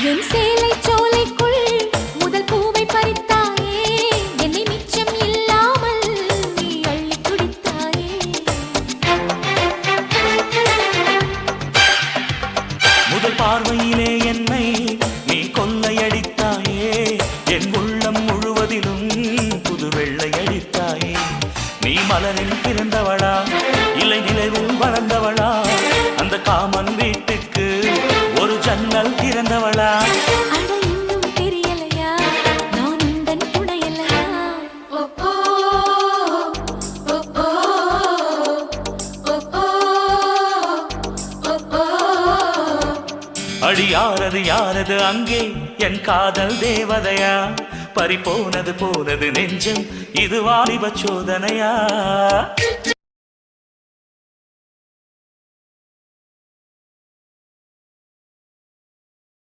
என் சேலை சோலைக்குள் முதல் பூவை பறித்தாயே, என்னை மிச்சம் இல்லாமல் நீ அள்ளி குடித்தாயே. முதல் பார்வையிலே என்னை நீ கொள்ளையடித்தாயே, என் உள்ளம் முழுவதிலும் புது வெள்ளை அடித்தாயே. நீ மலரில் பிறந்தவளா இல்லை நிலவில் வளர்ந்தவளா, அந்த காமன் வீட்டுக்கு ஒரு ஜன்னல் திறந்தவளா. அட இன்னும் தெரியலையா நான் உந்தன் துணையல்லையா. அடி யாரது யாரது அங்கே என் காதல் தேவதையா, பறி போனது போனது நெஞ்சம் இது வாலிப சோதனையா.